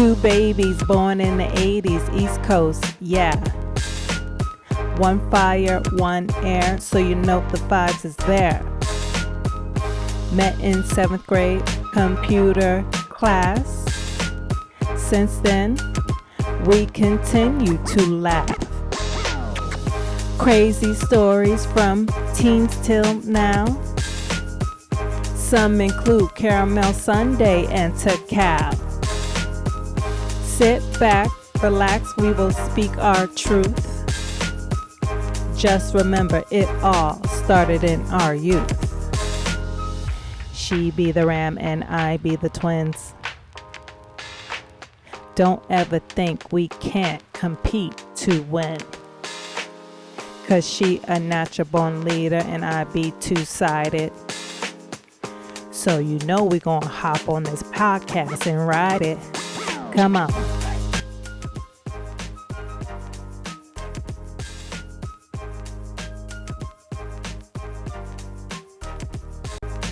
Two babies born in the 80s, East Coast, yeah. One fire, one air, so you know the vibes is there. Met in 7th grade computer class. Since then, we continue to laugh. Crazy stories from teens till now. Some include caramel sundae and cacao. Sit back, relax, we will speak our truth. Just remember, it all started in our youth. She be the ram and I be the twins. Don't ever think we can't compete to win. Cause she a natural born leader and I be two-sided. So you know we gonna hop on this podcast and ride it. Come on.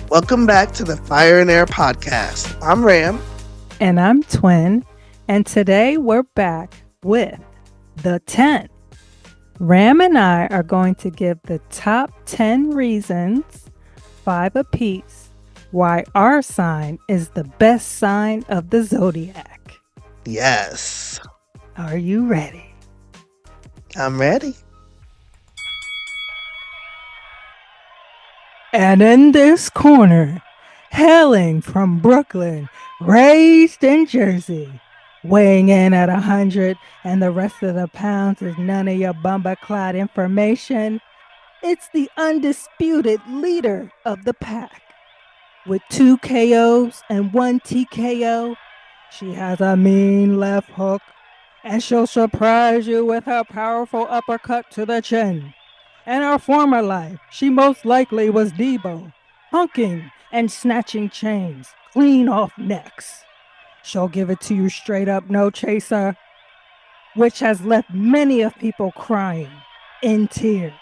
Welcome back to the Fire and Air podcast. I'm Ram. And I'm Twin. And today we're back with the 10. Ram and I are going to give the top 10 reasons, 5 apiece, why our sign is the best sign of the zodiac. Yes. Are you ready? I'm ready. And in this corner, hailing from Brooklyn, raised in Jersey, weighing in at 100 and the rest of the pounds is none of your bumper-clad information, it's the undisputed leader of the pack. With 2 KOs and 1 TKO, she has a mean left hook, and she'll surprise you with her powerful uppercut to the chin. In her former life, she most likely was Debo, hunking and snatching chains clean off necks. She'll give it to you straight up, no chaser, which has left many of people crying in tears.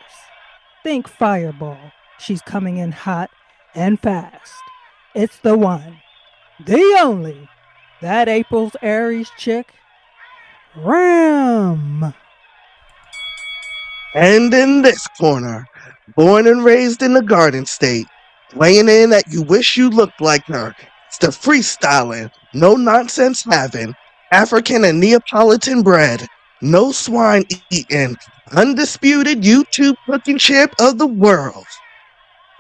Think Fireball. She's coming in hot and fast. It's the one, the only, that April's Aries chick, Ram. And in this corner, born and raised in the Garden State, weighing in that you wish you looked like her. It's the freestyling, no nonsense having, African and Neapolitan bred, no swine eating, undisputed YouTube cooking champ of the world.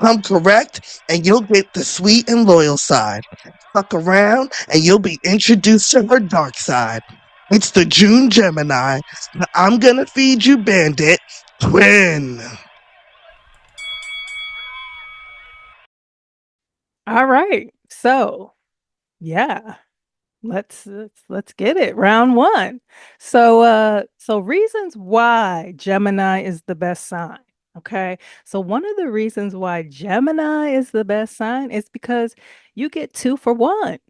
I'm correct, and you'll get the sweet and loyal side. Fuck around, and you'll be introduced to her dark side. It's the June Gemini, the I'm gonna feed you bandit, Twin. All right. So, yeah. Let's get it. Round 1. So reasons why Gemini is the best sign. Okay. So one of the reasons why Gemini is the best sign is because you get 2 for 1.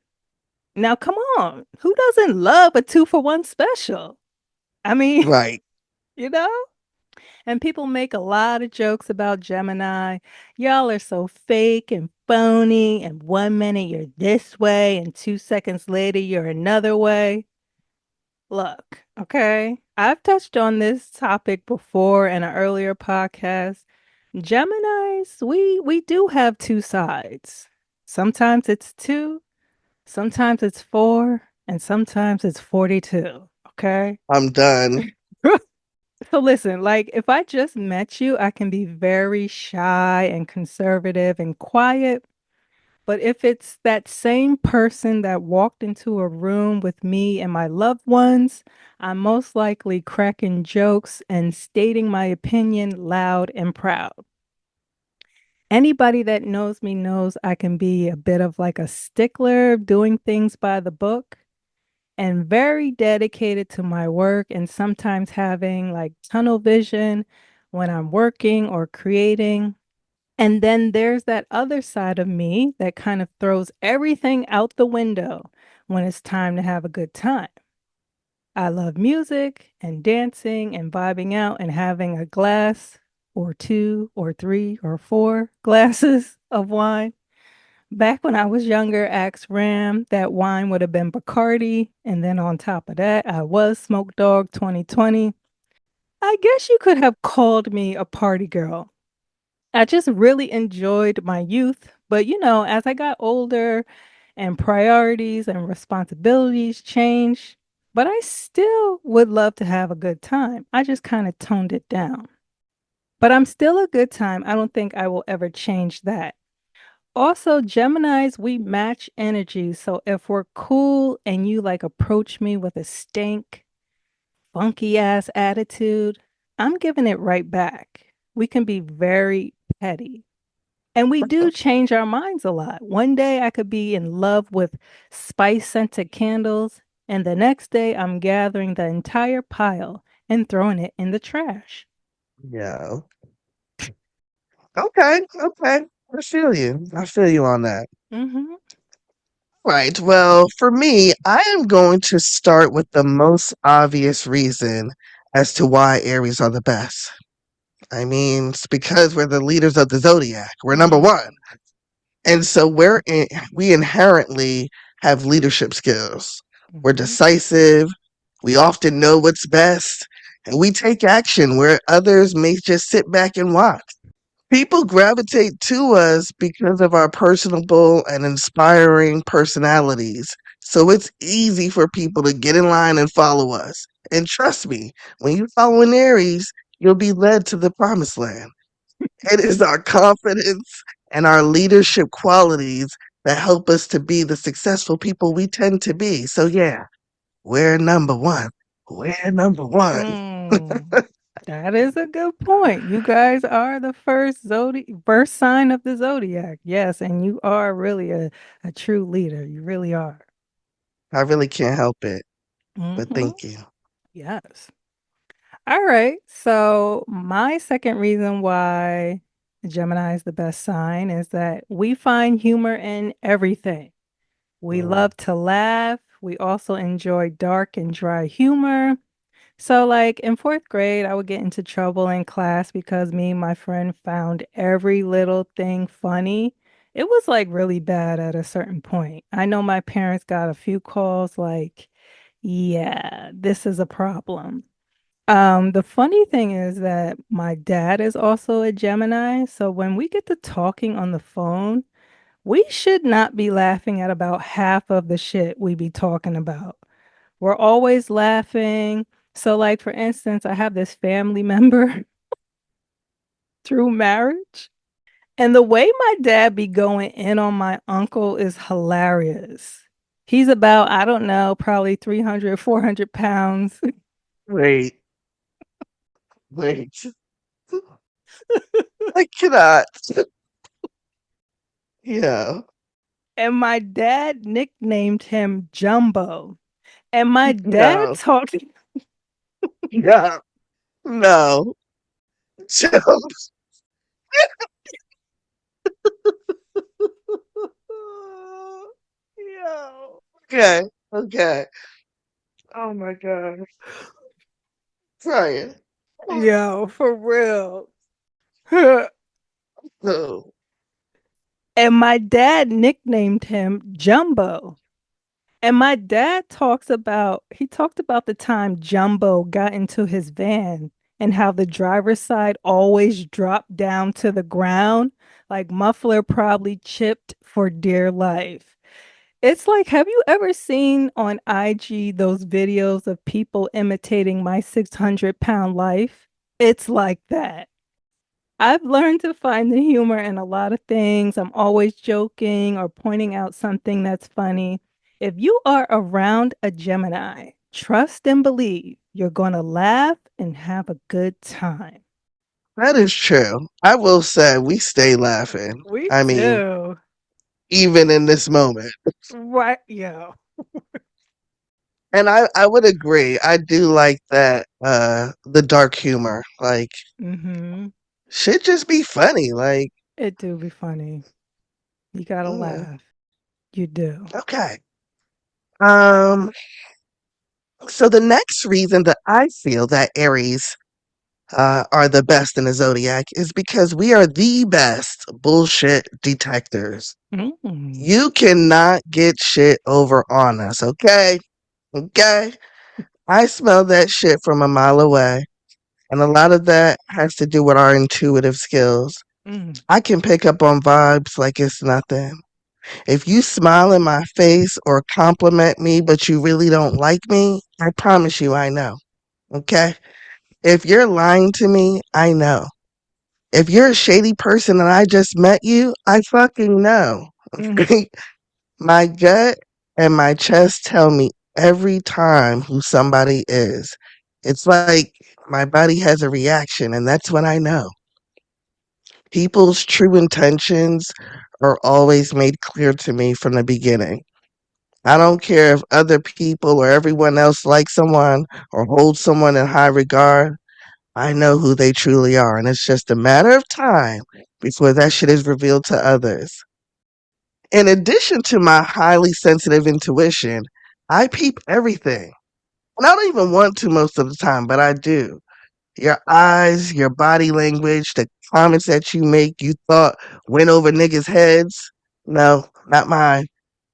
Now, come on. Who doesn't love a 2 for 1 special? I mean, Right. you know? And people make a lot of jokes about Gemini. Y'all are so fake and phony. And 1 minute you're this way, and 2 seconds later you're another way. Look, okay, I've touched on this topic before in an earlier podcast. Geminis, we do have 2 sides. Sometimes it's 2, sometimes it's 4, and sometimes it's 42. Okay. I'm done. So listen, like if I just met you, I can be very shy and conservative and quiet. But if it's that same person that walked into a room with me and my loved ones, I'm most likely cracking jokes and stating my opinion loud and proud. Anybody that knows me knows I can be a bit of like a stickler, doing things by the book, and very dedicated to my work, and sometimes having like tunnel vision when I'm working or creating. And then there's that other side of me that kind of throws everything out the window when it's time to have a good time. I love music and dancing and vibing out and having a glass or 2 or 3 or 4 glasses of wine. Back when I was younger, Axe Ram, that wine would have been Bacardi. And then on top of that, I was Smoke Dog 2020. I guess you could have called me a party girl. I just really enjoyed my youth. But, as I got older and priorities and responsibilities changed, but I still would love to have a good time. I just kind of toned it down. But I'm still a good time. I don't think I will ever change that. Also, Geminis, we match energy. So if we're cool and you like approach me with a stank, funky ass attitude, I'm giving it right back. We can be very petty. And we do change our minds a lot. One day I could be in love with spice scented candles, and the next day I'm gathering the entire pile and throwing it in the trash. Yeah. Okay. Okay. I feel you. I feel you on that. Mm-hmm. Right. Well, for me, I am going to start with the most obvious reason as to why Aries are the best. I mean, it's because we're the leaders of the zodiac. We're number Mm-hmm. one. And so we inherently have leadership skills. We're Mm-hmm. decisive. We often know what's best, and we take action where others may just sit back and watch. People gravitate to us because of our personable and inspiring personalities. So it's easy for people to get in line and follow us. And trust me, when you follow an Aries, you'll be led to the promised land. It is our confidence and our leadership qualities that help us to be the successful people we tend to be. So, yeah, we're number one. We're number one. Mm, that is a good point. You guys are the first sign of the zodiac. Yes, and you are really a true leader. You really are. I really can't help it, but Mm-hmm. thank you. Yes. All right. So my second reason why Gemini is the best sign is that we find humor in everything. We Mm. love to laugh. We also enjoy dark and dry humor. So, like in fourth grade, I would get into trouble in class because me and my friend found every little thing funny. It was like really bad at a certain point. I know my parents got a few calls like, yeah, this is a problem. The funny thing is that my dad is also a Gemini. So when we get to talking on the phone, we should not be laughing at about half of the shit we be talking about. We're always laughing. So, like, for instance, I have this family member through marriage, and the way my dad be going in on my uncle is hilarious. He's about, I don't know, probably 300, 400 pounds. Wait, wait. I cannot. Yeah. And my dad nicknamed him Jumbo. And my dad No. talked, No. No. Yo. Okay. Okay. Oh my god. Trying. yo, for real. No. And my dad nicknamed him Jumbo. And my dad he talked about the time Jumbo got into his van and how the driver's side always dropped down to the ground, like muffler probably chipped for dear life. It's like, have you ever seen on IG those videos of people imitating my 600-pound life? It's like that. I've learned to find the humor in a lot of things. I'm always joking or pointing out something that's funny. If you are around a Gemini, trust and believe you're going to laugh and have a good time. That is true. I will say we stay laughing. We I mean, do. even in this moment. Right, yo. And I would agree. I do like that the dark humor. Like Mm-hmm. should just be funny. Like It do be funny. You gotta mm, laugh. You do. okay. Um so the next reason that I feel that Aries are the best in the zodiac is because we are the best bullshit detectors. Mm. You cannot get shit over on us, okay? Okay? I smell that shit from a mile away. And a lot of that has to do with our intuitive skills. Mm. I can pick up on vibes like it's nothing. If you smile in my face or compliment me, but you really don't like me, I promise you I know. Okay? If you're lying to me, I know. If you're a shady person and I just met you, I fucking know. Mm. My gut and my chest tell me every time who somebody is. It's like my body has a reaction, and that's when I know. People's true intentions are always made clear to me from the beginning. I don't care if other people or everyone else likes someone or holds someone in high regard. I know who they truly are, and it's just a matter of time before that shit is revealed to others. In addition to my highly sensitive intuition, I peep everything. And I don't even want to most of the time, but I do. Your eyes, your body language, the comments that you make you thought went over niggas' heads. No, not mine.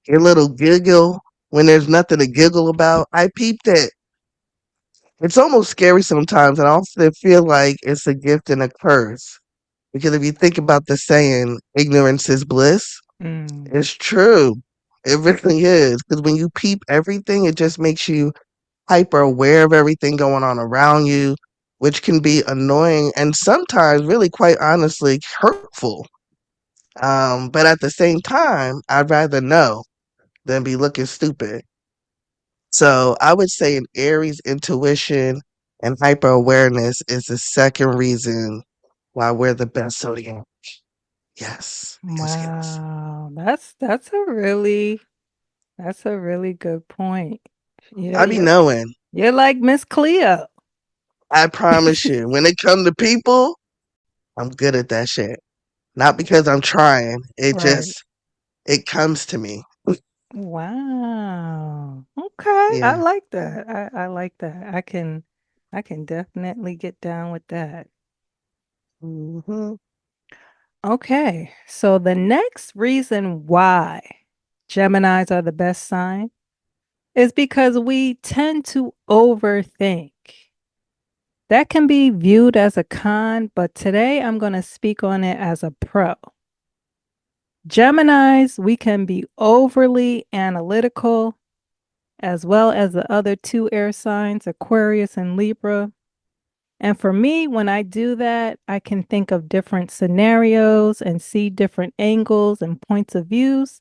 Your little giggle when there's nothing to giggle about. I peeped it. It's almost scary sometimes, and I also feel like it's a gift and a curse. Because if you think about the saying, ignorance is bliss, Mm. it's true. It really is. Because when you peep everything, it just makes you hyper aware of everything going on around you, which can be annoying and sometimes, really, quite honestly, hurtful. But at the same time, I'd rather know than be looking stupid. So I would say an Aries intuition and hyper awareness is the second reason why we're the best zodiac. Yes, yes, yes. Wow. That's a really good point. You know, I be you're knowing. you're like Miss Cleo. I promise you. When it come to people, I'm good at that shit. Not because I'm trying. Right. It comes to me. Wow. Okay. I Yeah. like that. I like that. I can definitely get down with that. Hmm. Okay. So the next reason why Geminis are the best sign is because we tend to overthink. That can be viewed as a con, but today I'm going to speak on it as a pro. Geminis, we can be overly analytical, as well as the other two air signs, Aquarius and Libra. And for me, when I do that, I can think of different scenarios and see different angles and points of views,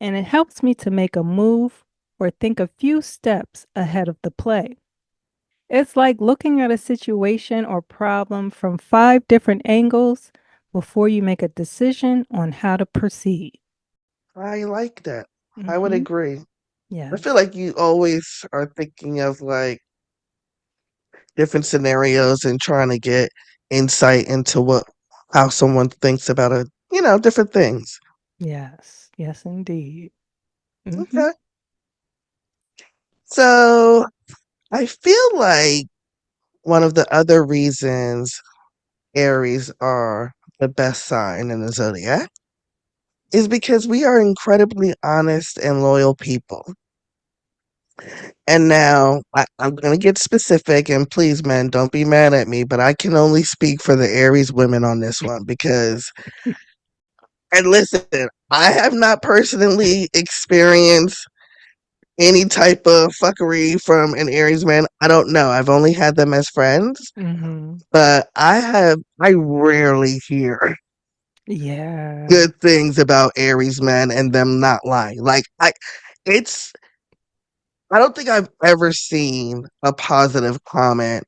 and it helps me to make a move or think a few steps ahead of the play. It's like looking at a situation or problem from five different angles before you make a decision on how to proceed. I like that. I would Hmm. agree. I feel Yes. like you always are thinking of like different scenarios and trying to get insight into what how someone thinks about a different things. Yes. Yes, indeed. Hmm. Okay. So I feel like one of the other reasons Aries are the best sign in the zodiac is because we are incredibly honest and loyal people. And now I'm going to get specific, and please, men, don't be mad at me, but I can only speak for the Aries women on this one because, and listen, I have not personally experienced any type of fuckery from an Aries man. I don't know. I've only had them as friends, Hmm. but I rarely hear Yeah. good things about Aries men and them not lying. It's, I don't think I've ever seen a positive comment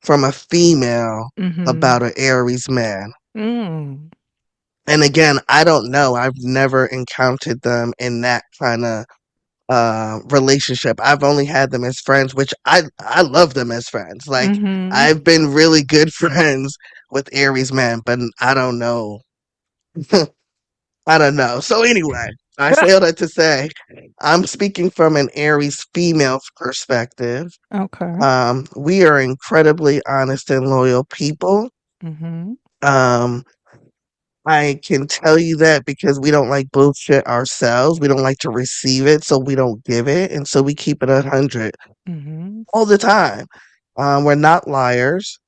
from a female Hmm. about an Aries man. Mm. And again, I don't know. I've never encountered them in that kind of relationship. I've only had them as friends, which I love them as friends. Like Hmm. I've been really good friends with Aries men, but I don't know. I don't know. So anyway, I say all that to say, I'm speaking from an Aries female's perspective. Okay. We are incredibly honest and loyal people. Mm-hmm. Um, I can tell you that because we don't like bullshit ourselves. We don't like to receive it, so we don't give it, and so we keep it 100 Mm-hmm. all the time. We're not liars.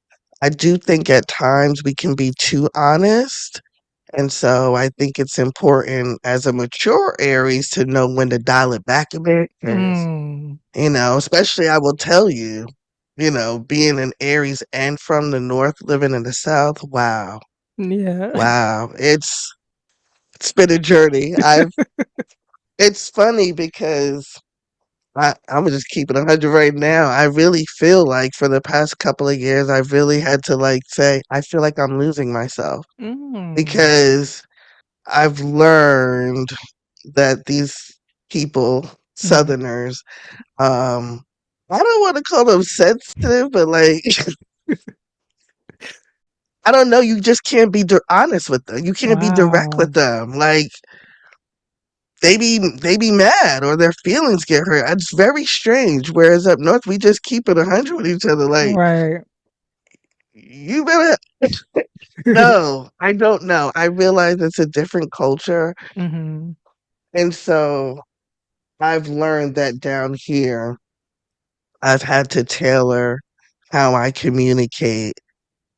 I do think at times we can be too honest. And so I think it's important as a mature Aries to know when to dial it back a bit. 'Cause, Mm. especially I will tell you, being an Aries and from the North, living in the South, wow. Yeah. Wow. It's been a journey. It's funny because I'm gonna just keep it 100 right now. I really feel like for the past couple of years, I've really had to like say, I feel like I'm losing myself Mm. because I've learned that these people, Mm. Southerners, I don't want to call them sensitive, but like, I don't know, you just can't be honest with them. You can't be direct with Wow. them. Like, they be mad or their feelings get hurt. It's very strange. Whereas up north, we just keep it 100 with each other. Like, Right. you better. No, I don't know. I realize it's a different culture. Mm-hmm. And so I've learned that down here, I've had to tailor how I communicate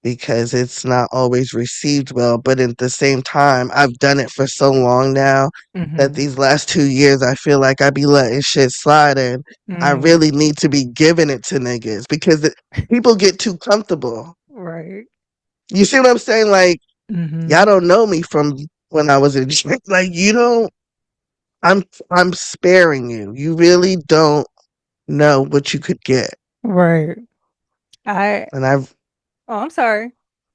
because it's not always received well. But at the same time, I've done it for so long now that Mm-hmm. these last 2 years, I feel like I be letting shit slide and I Mm. really need to be giving it to niggas because people get too comfortable. Right. You see what I'm saying? Like, y'all Mm-hmm. don't know me from when I was in like you don't I'm sparing you. You really don't know what you could get. Right. I And I've Oh, I'm sorry.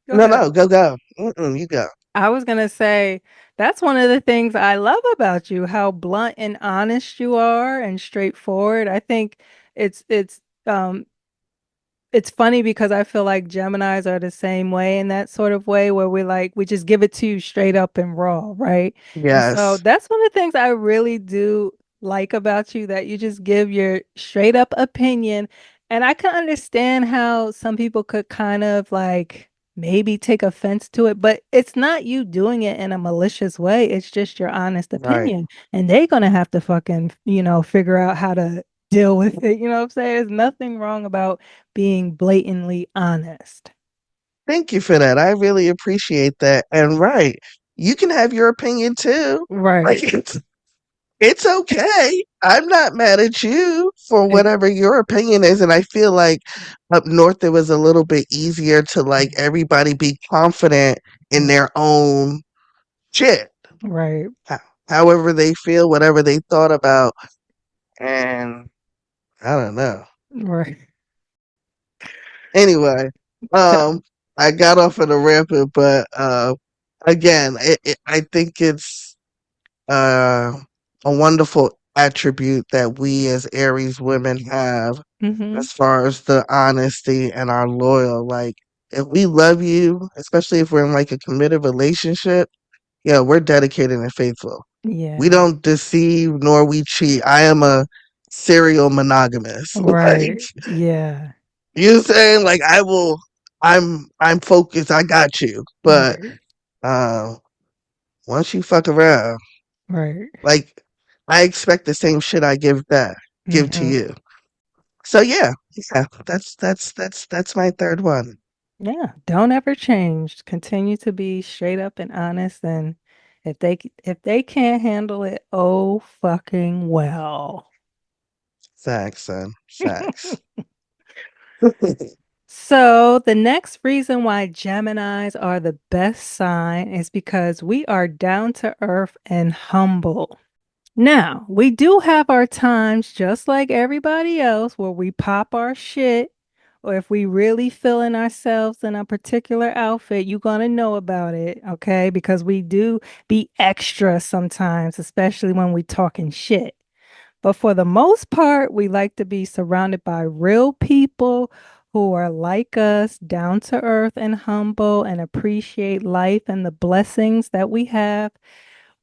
Go no, ahead. no, go. You go. I was gonna say that's one of the things I love about you, how blunt and honest you are and straightforward. I think it's it's um it's funny because I feel like Geminis are the same way in that sort of way where we just give it to you straight up and raw, right? And so Yes. that's one of the things I really do like about you that you just give your straight up opinion. And I can understand how some people could kind of like maybe take offense to it, but it's not you doing it in a malicious way. It's just your honest Right. opinion. And they're gonna have to fucking, figure out how to deal with it. You know what I'm saying? There's nothing wrong about being blatantly honest. Thank you for that. I really appreciate that. And right, you can have your opinion too. Right. Like it's okay. I'm not mad at you for Ex- whatever your opinion is. And I feel like up north it was a little bit easier to like everybody be confident in mm, their own shit. right. ho- However they feel, whatever they thought about. And I don't know. Right. Anyway, So, um, I got off on a rampant, but again, I think it's uh, a wonderful attribute that we as Aries women have hmm as far as the honesty and our loyal. Like, if we love you, especially if we're in like a committed relationship, yeah, we're dedicated and faithful. We yeah. don't deceive nor we cheat. I am a serial monogamous. Like, Right. Yeah. you know what I'm saying? Like I'm focused, I got you. But Right. uh once you fuck around, Right. like I expect the same shit I give to hmm you. So yeah, yeah, that's my third one. Yeah. Don't ever change. Continue to be straight up and honest. And if they can't handle it, oh fucking well. Facts, son. Facts. So, the next reason why Geminis are the best sign is because we are down to earth and humble. Now, we do have our times just like everybody else where we pop our shit, or if we really feeling ourselves in a particular outfit, you're going to know about it, okay? Because we do be extra sometimes, especially when we talking shit. But for the most part, we like to be surrounded by real people who are like us, down to earth and humble, and appreciate life and the blessings that we have.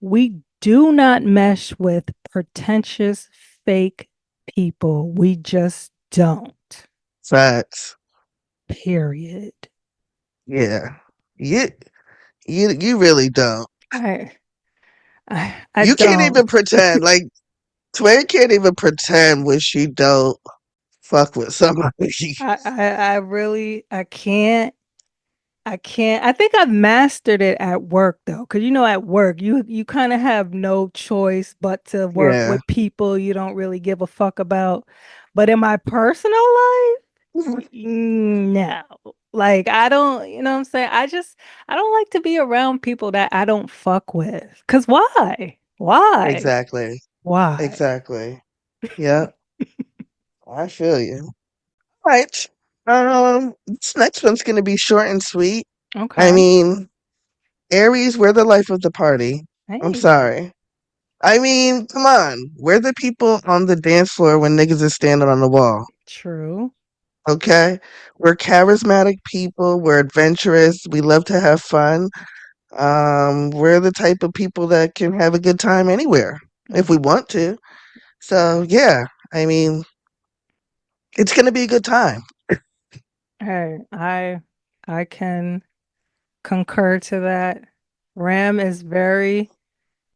We Do not mesh with pretentious, fake people. We just don't. Facts. Period. Yeah. You you really don't. I I You can't don't. even pretend. Like Twin can't even pretend when she don't fuck with somebody. I really I can't. I can't. I think I've mastered it at work though, because at work you kind of have no choice but to work Yeah. with people you don't really give a fuck about. But in my personal life, no. Like I don't, you know what I'm saying? I don't like to be around people that I don't fuck with. 'Cause why? Why? Exactly. Why? Exactly. Yeah. I feel you. Right. This next one's gonna be short and sweet. I Okay. mean, Aries, we're the life of the party. I'm Hey, sorry. I mean, come on. We're the people on the dance floor when niggas is standing on the wall. true. Okay? We're charismatic people. We're adventurous. We love to have fun. We're the type of people that can have a good time anywhere if we Mm. want to. So yeah, I mean, it's gonna be a good time. Hey, I can concur to that. Ram is very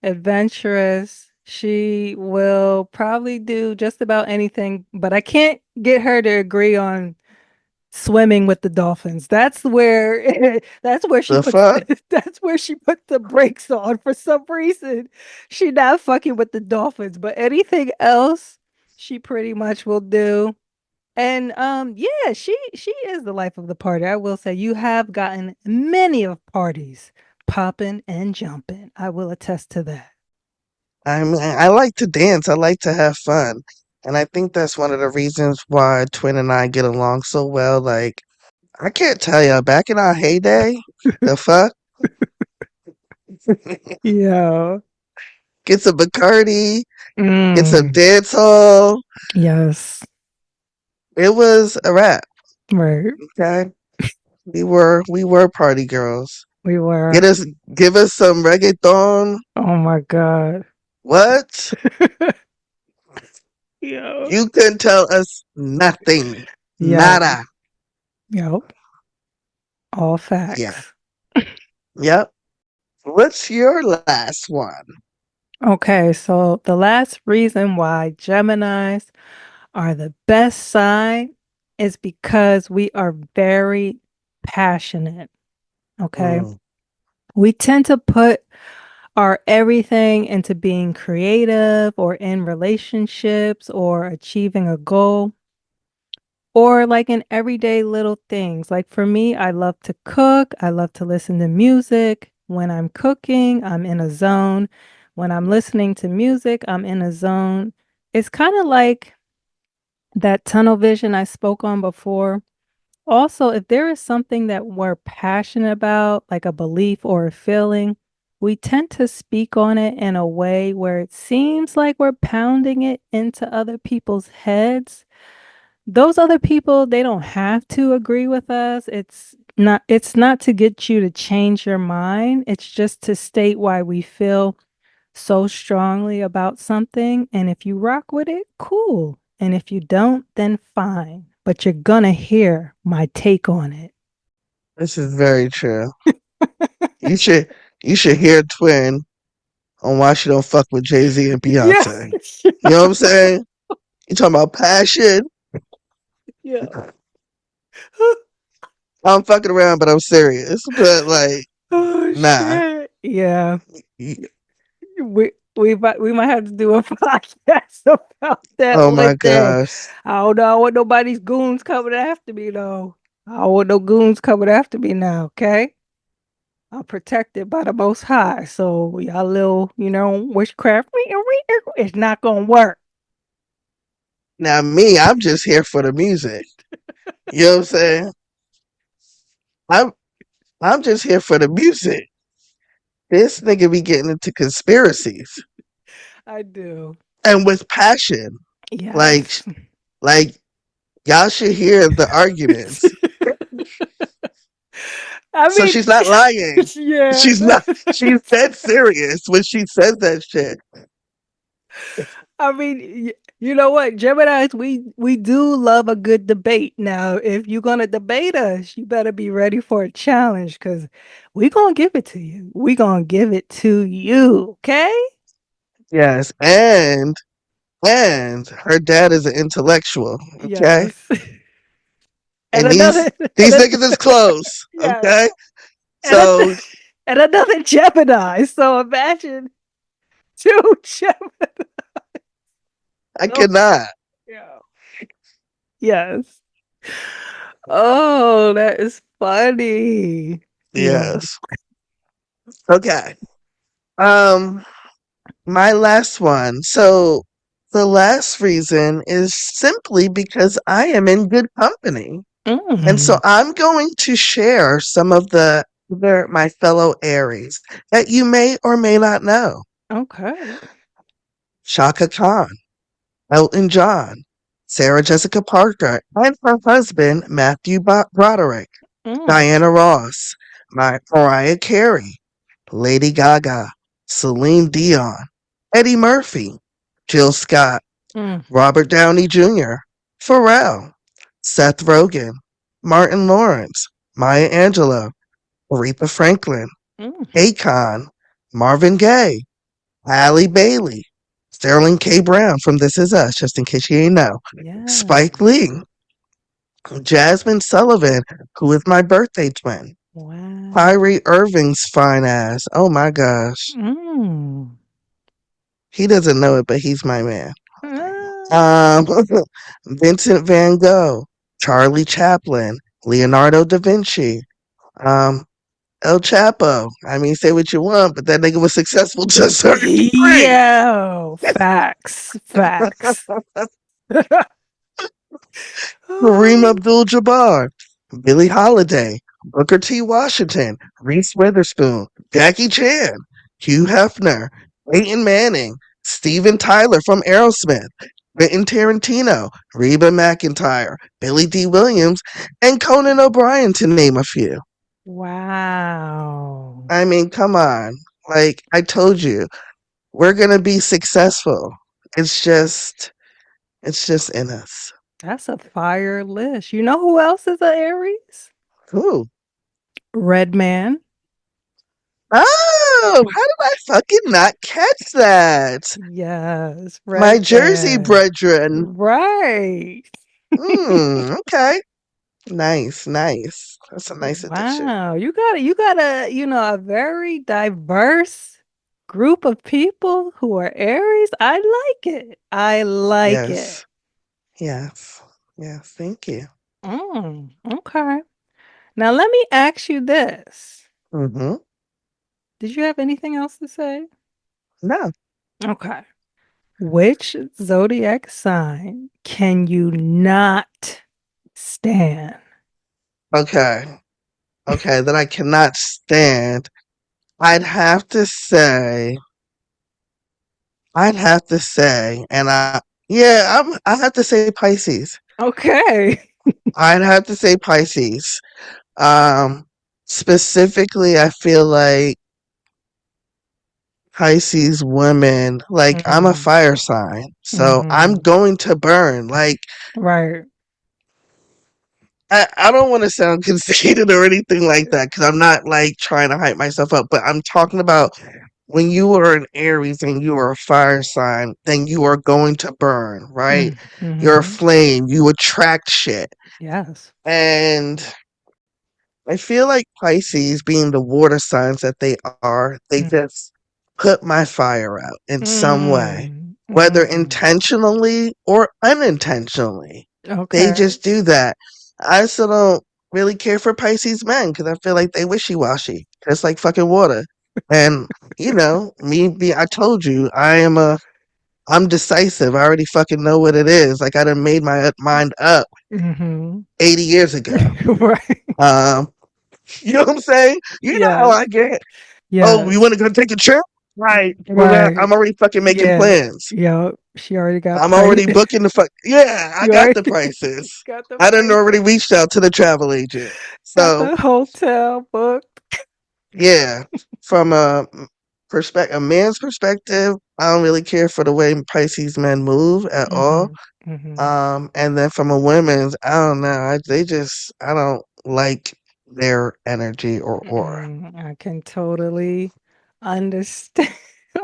adventurous. She will probably do just about anything, but I can't get her to agree on swimming with the dolphins. That's where that's where she The puts fuck? that's where she put the brakes on for some reason. She not fucking with the dolphins, but anything else she pretty much will do. And yeah, she is the life of the party. I will say you have gotten many of parties popping and jumping. I will attest to that. I mean, I like to dance. I like to have fun. And I think that's one of the reasons why Twin and I get along so well. Like, I can't tell you, back in our heyday, the fuck? Yeah. Get some Bacardi, get some Mm, dance hall. yes. It was a wrap, Right. okay? We were party girls. We Get were. us give us some reggaeton. Oh my God. What? Yeah. You couldn't tell us nothing. Yeah. Nada. Yep. All Yeah. facts. Yep. What's your last one? Okay, so the last reason why Geminis are the best sign is because we are very passionate. Okay. Mm. We tend to put our everything into being creative or in relationships or achieving a goal or like in everyday little things. Like for me, I love to cook, I love to listen to music. When I'm cooking, I'm in a zone. When I'm listening to music, I'm in a zone. It's kind of like that tunnel vision I spoke on before. Also, if there is something that we're passionate about, like a belief or a feeling, we tend to speak on it in a way where it seems like we're pounding it into other people's heads. Those other people, they don't have to agree with us. It's not to get you to change your mind. It's just to state why we feel so strongly about something. And if you rock with it, cool. And if you don't, then fine. But you're gonna hear my take on it. This is very true. You should you should hear Twin on why she don't fuck with Jay-Z and Yeah. Beyonce. You know what I'm saying? You talking about passion? Yeah. I'm fucking around, but I'm serious. But like, Oh nah. shit. Yeah. Y- We might have to do a podcast about that Oh one my day. gosh. I don't know. I want nobody's goons coming after me though. I don't want no goons coming after me now, okay? I'm protected by the most high. So y'all little, witchcraft, it's not gonna work. Now me, I'm just here for the music. You know what I'm saying? I'm I'm just here for the music. This nigga be getting into conspiracies I do. and with passion. Like Yes. like y'all should hear the arguments. I So mean, she's not lying. yeah. She's not. She's dead serious when she says that shit. I mean, you know what, Geminis, we do love a good debate. Now, if you're gonna debate us, you better be ready for a challenge, because we gonna give it to you. We gonna give it to you, okay? Yes, and her dad is an intellectual. Okay, Yes. And and another, these niggas is close. yes, Okay, and so and another Gemini. So imagine two Gemini. I Oh, cannot. yeah. Yes. Oh, that is funny. Yeah. Yes. Okay. Um, my last one. So the last reason is simply because I am in good company. And so Mm, I'm going to share some of my fellow Aries that you may or may not know. okay. Shaka Khan, Elton John, Sarah Jessica Parker, and her husband Matthew Broderick, Mm, Diana Ross, Mariah Carey, Lady Gaga, Celine Dion, Eddie Murphy, Jill Scott, mm, Robert Downey Jr., Pharrell, Seth Rogen, Martin Lawrence, Maya Angelou, Aretha Franklin, mm. Akon, Marvin Gaye, Halle Bailey, Sterling K. Brown from This Is Us, just in case you ain't know, Spike Yes. Lee, Jasmine Sullivan, who is my birthday twin, Wow. Kyrie Irving's fine ass. Oh my gosh. Mm. He doesn't know it, but he's my man. Ah. Um, Vincent Van Gogh, Charlie Chaplin, Leonardo da Vinci, um, El Chapo. I mean, say what you want, but that nigga was successful to a certain degree. Yo, facts, facts. Kareem Oh, Abdul-Jabbar, Billie Holiday, Booker T. Washington, Reese Witherspoon, Jackie Chan, Hugh Hefner, Peyton Manning, Steven Tyler from Aerosmith, Quentin Tarantino, Reba McEntire, Billy D. Williams, and Conan O'Brien, to name a few. wow. I mean, come on. Like, I told you, we're gonna be successful. It's just, it's just in us. That's a fire list. You know who else is a Aries? Ooh. Red Man. Oh, how did I fucking not catch that? Yes, My Red Jersey Man. brethren. Right. Okay. Nice, nice. That's a nice addition. Wow. You got a very diverse group of people who are Aries. I like it. I like it. Yes, yes, yes. Thank you. Okay. Now let me ask you this. Mm-hmm. Did you have anything else to say? No. Okay. Which zodiac sign can you not stand? Okay. Okay, that I cannot stand. I'd have to say, I'd have to say, I have to say Pisces. Okay. I'd have to say Pisces. Um, Specifically, I feel like Pisces women, like I'm a Mm, fire sign, so I'm hmm. going to burn. Like Right. I don't want to sound conceited or anything like that because I'm not like trying to hype myself up, but I'm talking about when you are an Aries and you are a fire sign, then you are going to burn, right? You're a Mm-hmm. flame, you attract shit. Yes. And I feel like Pisces, being the water signs that they are, they just put my fire out in some way, Mm, whether mm. intentionally or unintentionally. They Okay. just do that. I still don't really care for Pisces men because I feel like they wishy washy, just like fucking water. And I told you, I'm decisive. I already fucking know what it is. Like I done made my mind up Mm-hmm. 80 years ago. Right. Um, you know what I'm saying? You know how Yes. I get. Oh, you Yes. want to go take a trip? Right. Right. I'm already fucking making Yeah. plans. Yep. She already got I'm price. already booking the fuck. Yeah, I You got already the prices. got the I done already prices. reached out to the travel agent. Got So the hotel booked. yeah, from a man's perspective, I don't really care for the way Pisces men move at all. Mhm. Mhm. And then from a women's, I don't know. I don't like their energy or aura. I can totally understand.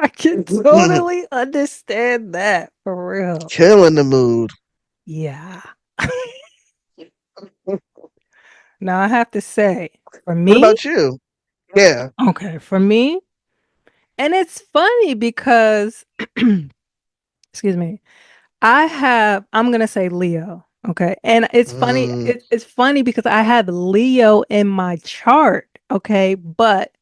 I can totally understand that for real. Killing the mood. Yeah. Now I have to say, for What me, about you? Yeah. okay, for me, and it's funny because, excuse me, I'm gonna say Leo. Okay. And it's funny, Mm, it's funny because I have Leo in my chart. Okay. But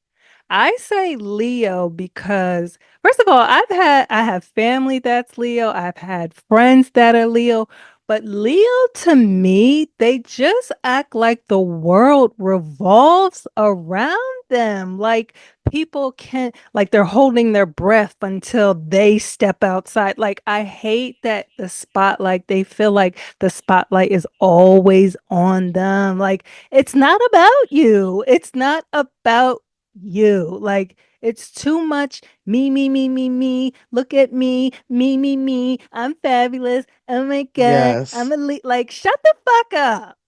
I say Leo because first of all, I have family that's Leo. I've had friends that are Leo, but Leo to me, they just act like the world revolves around them. Like people can like they're holding their breath until they step outside. Like I hate that the spotlight, they feel like the spotlight is always on them. Like it's not about you. It's not about you. Like it's too much me, me, me, me, me. Look at me, me, me, me. I'm fabulous. Oh my god, I'm yes. elite. Like shut the fuck up.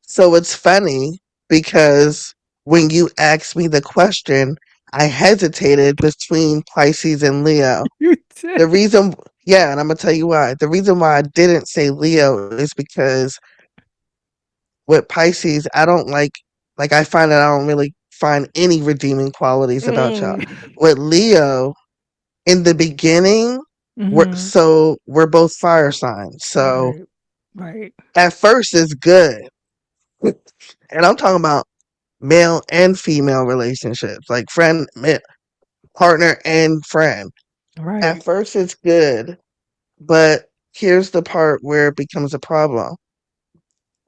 So it's funny because when you asked me the question, I hesitated between Pisces and Leo. You did. The reason, yeah, and I'm gonna tell you why. The reason why I didn't say Leo is because with Pisces, I don't like I find that I don't really find any redeeming qualities about y'all. Mm. With Leo, in the beginning, Hmm. we're both fire signs. So Right. Right. at first it's good. And I'm talking about male and female relationships, like partner and friend. Right. At first it's good, but here's the part where it becomes a problem.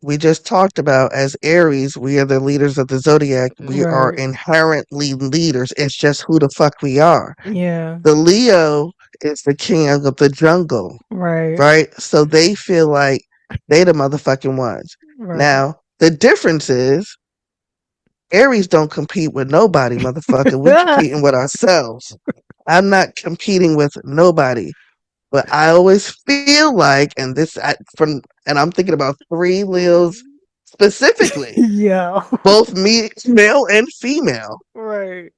We just talked about as Aries, we are the leaders of the zodiac. We are Right. inherently leaders. It's just who the fuck we are. Yeah. The Leo is the king of the jungle, Right. right? So they feel like they the motherfucking ones. Right. Now, the difference is Aries don't compete with nobody, motherfucker. We competing with ourselves. I'm not competing with nobody. But I always feel like, and I'm thinking about three Leos specifically, Yeah. both male and female, Right.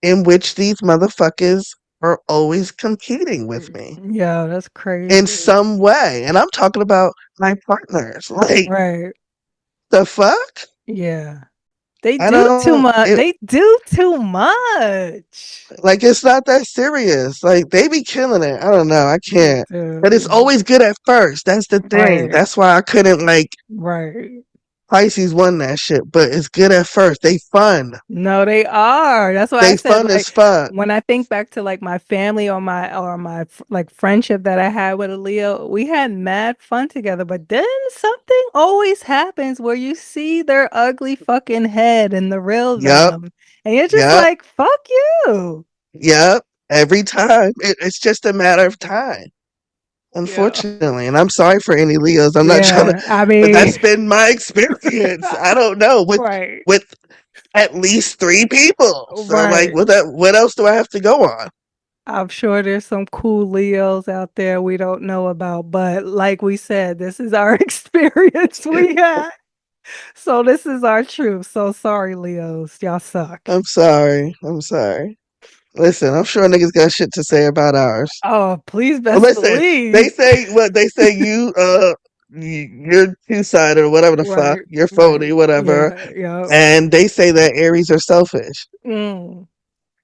in which these motherfuckers are always competing with me Yeah, that's in crazy. some way. And I'm talking about my partners. Like, Right. the fuck? Yeah. They I do too don't, much. it, They do too much. like, it's not that serious. Like, they be killing it. I don't know. I They can't. But it's do. always good at first. That's the thing. Right. That's why I couldn't, like, Right. Pisces won that shit, but it's good at first. They fun. No, they are. That's why I They said fun as like fuck. when I think back to like my family or like friendship that I had with a Leo, we had mad fun together. But then something always happens where you see their ugly fucking head and the real Yup, them, and you're just yup, like, "Fuck you." yup. Every time. It's just a matter of time, Yeah. unfortunately. And I'm sorry for any Leos. I'm not trying to, Yeah. I but mean, that's been my experience. I don't know right. with at least three people. So like, Right. what else do I have to go on? I'm sure there's some cool Leos out there we don't know about, but like we said, this is our experience we had. So this is our truth. So sorry, Leos. Y'all suck. I'm sorry. I'm sorry. Listen, I'm sure niggas got shit to say about ours. Oh, please best Listen, they believe. say what they say. You're two sided or whatever the fuck. Right, You're right. phony, whatever. Yeah, yeah. And they say that Aries are selfish. Mm,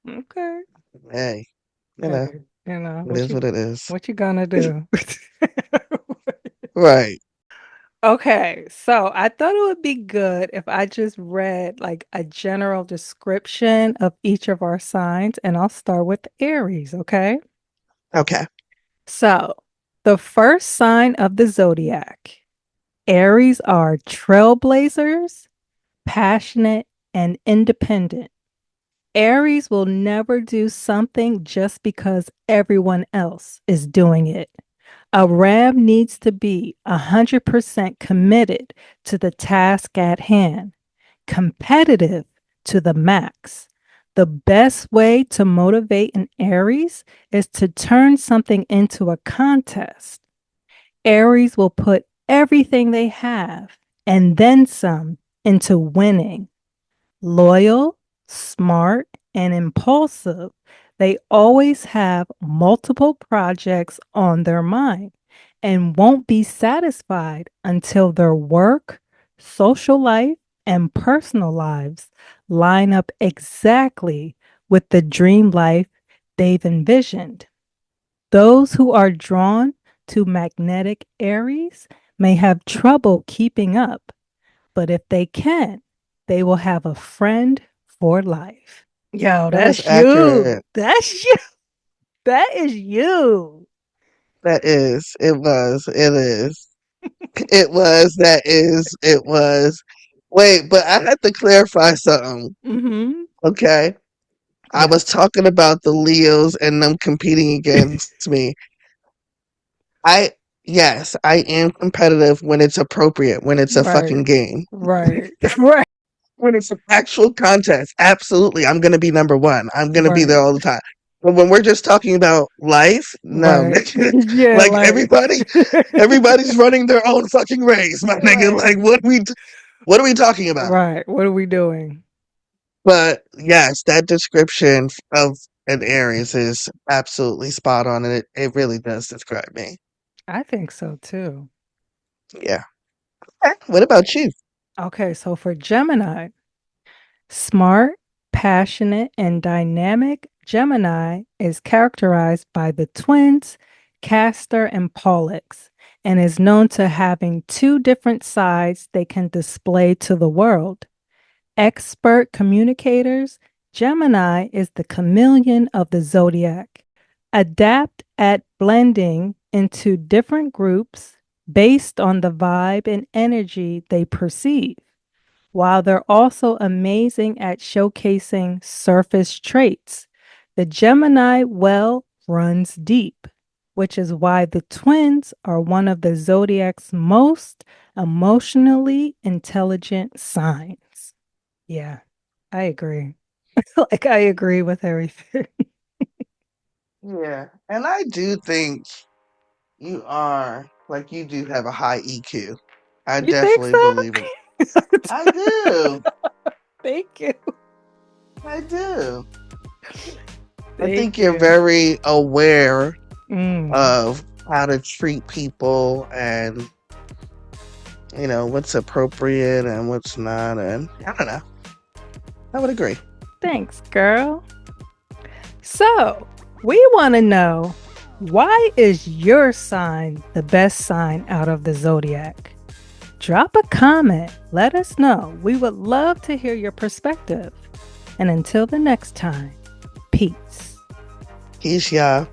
okay. Hey, you know, Hey, you know, it is what it is. what you gonna do? Right. Okay, so I thought it would be good if I just read like a general description of each of our signs, and I'll start with Aries, okay? Okay. So, the first sign of the zodiac, Aries are trailblazers, passionate, and independent. Aries will never do something just because everyone else is doing it. A Ram needs to be 100% committed to the task at hand, competitive to the max. The best way to motivate an Aries is to turn something into a contest. Aries will put everything they have and then some into winning. Loyal, smart, and impulsive, they always have multiple projects on their mind and won't be satisfied until their work, social life, and personal lives line up exactly with the dream life they've envisioned. Those who are drawn to magnetic Aries may have trouble keeping up, but if they can, they will have a friend for life. Yo, That is that's accurate. you. That's you. That is you. That is. It was. It is. It was. That is. It was. Wait, but I had to clarify something. Mm-hmm. Okay. I was Yes. talking about the Leos and them competing against me. I, yes, I am competitive when it's appropriate, when it's a Right. fucking game. Right. Right. When it's an actual contest, absolutely, I'm gonna be number one. I'm gonna be there Right. all the time. But when we're just talking about life, no, Right. nigga. Yeah, Like like everybody's running their own fucking race, my nigga. right. Like what are we talking about? Right. What are we doing? But yes, that description of an Aries is absolutely spot on, and it really does describe me. I think so too. Yeah. Okay, what about you? Okay, so for Gemini, smart, passionate, and dynamic, Gemini is characterized by the twins, Castor and Pollux, and is known to having two different sides they can display to the world. Expert communicators, Gemini is the chameleon of the zodiac, adept at blending into different groups based on the vibe and energy they perceive, while they're also amazing at showcasing surface traits. The Gemini well runs deep, which is why the twins are one of the zodiac's most emotionally intelligent signs. Yeah, I agree. Like, I agree with everything. Yeah, and I do think you are like you do have a high EQ. I You think definitely so? believe it. I do. Thank you. I do. I think Thank you're you. very aware Mm, of how to treat people and what's appropriate and what's not, and I don't know. I would agree. thanks, girl. So, we want to know, why is your sign the best sign out of the zodiac? Drop a comment. Let us know. We would love to hear your perspective. And until the next time, peace. Peace, y'all.